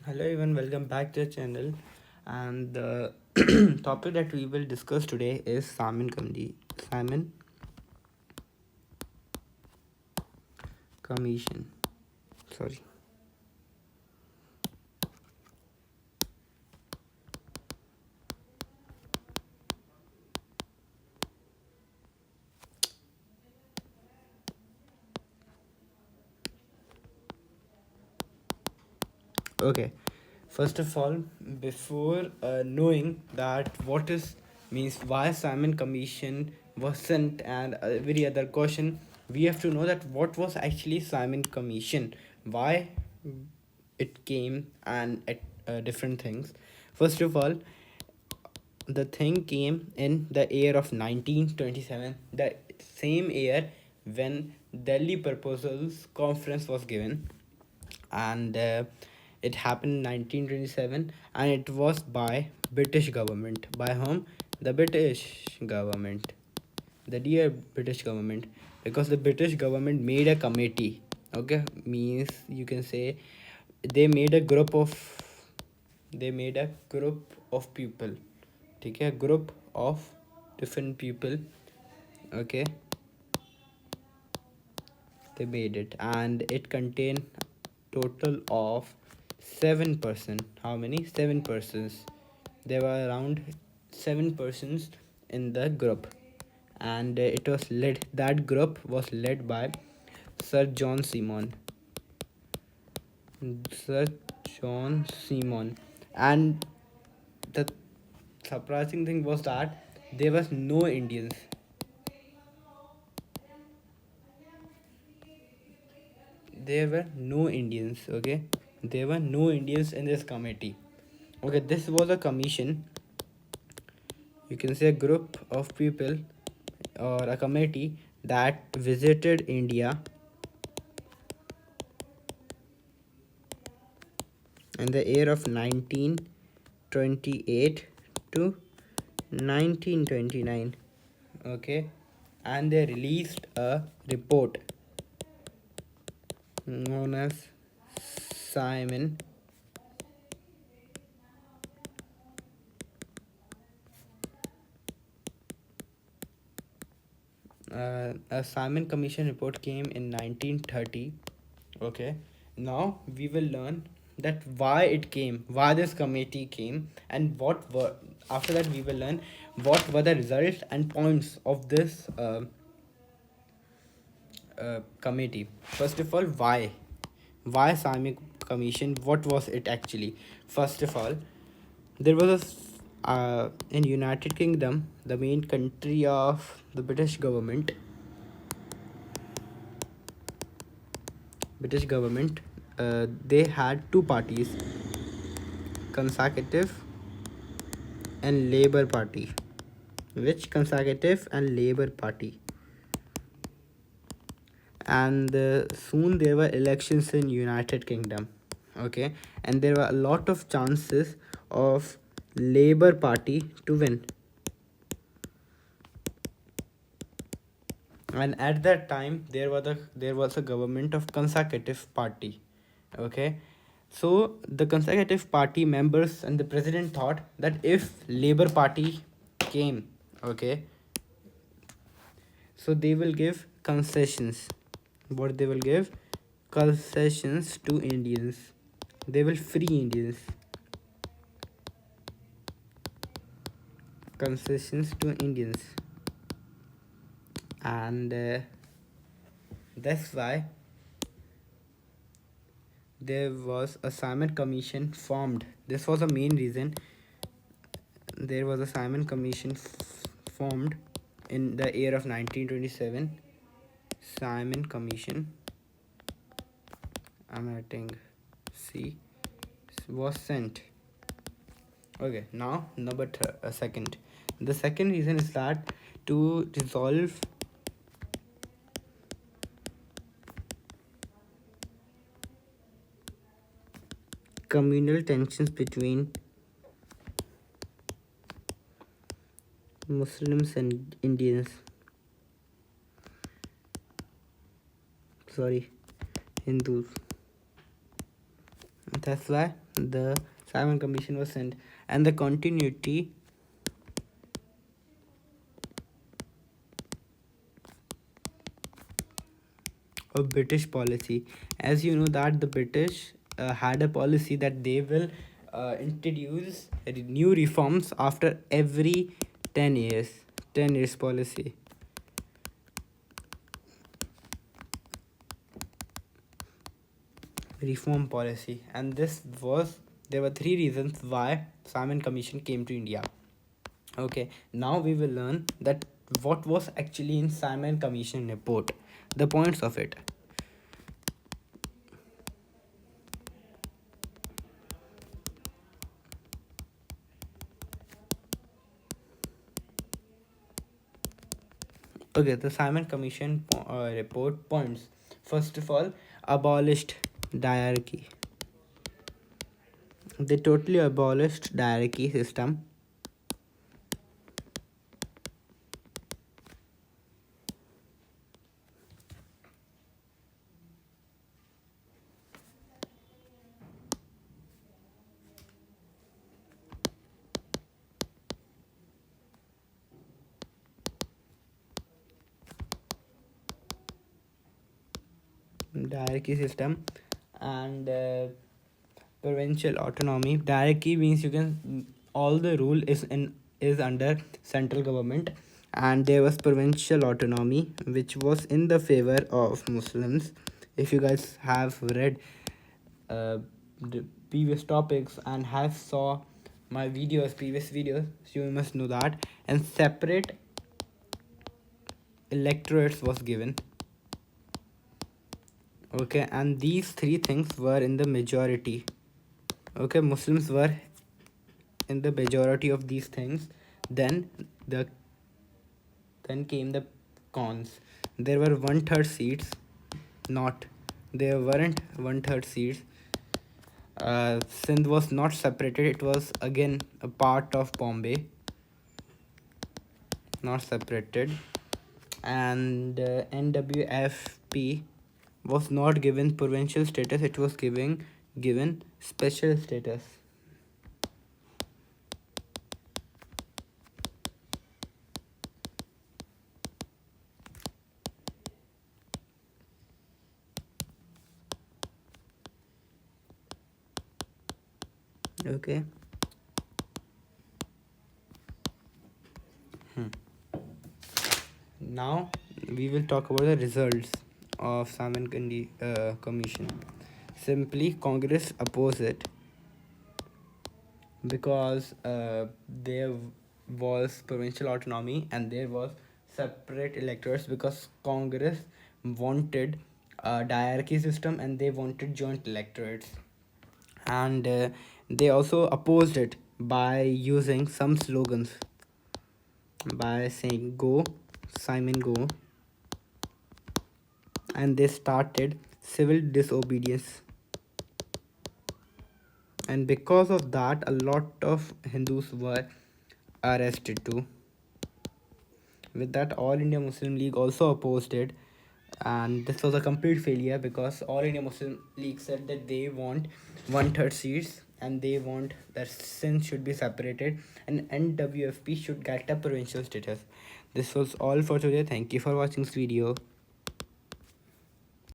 Hello everyone, welcome back to the channel. And the topic that we will discuss today is Simon Commission. Sorry. Okay. First of all, before knowing that what is means why Simon Commission was sent and every other question, we have to know that what was actually Simon Commission, why it came and at different things. First of all, the thing came in the year of 1927, the same year when Delhi Proposals Conference was given, and it happened in 1927, and it was by British government. By whom? The British government, the dear British government, because the British government made a committee. Okay, means you can say they made a group of they made a group of people. Okay, a group of different people. Okay, they made it, and it contained total of 7 person. How many? 7 persons. There were around 7 persons in the group, and it was led. That group was led by Sir John Simon. Sir John Simon, and the surprising thing was that there was no Indians. There were no Indians. Okay, there were no Indians in this committee. Okay, this was a commission. You can say a group of people or a committee that visited India in the year of 1928 to 1929. Okay, and they released a report known as Simon a Simon Commission report came in 1930. Okay, now we will learn that why it came, why this committee came, and what were after that we will learn what were the results and points of this committee. First of all, why Simon Commission? What was it actually? First of all, there was in United Kingdom, the main country of the British government, they had two parties, Conservative and Labour Party. Which Conservative and Labour Party? And soon there were elections in United Kingdom. Okay, and there were a lot of chances of Labour Party to win. And at that time there was a government of Conservative Party. Okay, so the Conservative Party members and the president thought that if Labour Party came, okay, so they will give concessions. What they will give? Concessions to Indians. They will free Indians. Concessions to Indians. And that's why there was a Simon Commission formed. This was the main reason there was a Simon Commission formed in the year of 1927. Simon Commission, I'm writing C, was sent. Okay, now second. The second reason is that to resolve communal tensions between Muslims and Indians. Sorry, Hindus. That's why the Simon Commission was sent, and the continuity of British policy. As you know that the British had a policy that they will introduce new reforms after every 10 years. 10 years policy. Reform policy. And there were three reasons why Simon Commission came to India. Okay, now we will learn that what was actually in Simon Commission report, the points of it. Okay, the Simon Commission report points. First of all, abolished diarchy. They totally abolished diarchy system. Diarchy system and provincial autonomy. Diarchy means you can all the rule is under central government, and there was provincial autonomy which was in the favor of Muslims. If you guys have read the previous topics and have saw my previous videos, you must know that. And separate electorates was given. Okay, and these three things were in the majority. Okay, Muslims were in the majority of these things. Then the then came the cons. There were one third seats. Not there weren't one third seats. Sindh was not separated. It was again a part of Bombay, not separated. And NWFP was not given provincial status. It was given special status. Okay. Now we will talk about the results of Simon Commission. Simply, Congress opposed it because there was provincial autonomy and there was separate electors, because Congress wanted a diarchy system and they wanted joint electorates. And they also opposed it by using some slogans, by saying go Simon go, and they started civil disobedience. And because of that, a lot of Hindus were arrested too. With that, All India Muslim League also opposed it, and this was a complete failure because All India Muslim League said that they want one third seats and they want that Sindh should be separated and NWFP should get a provincial status. This was all for today. Thank you for watching this video.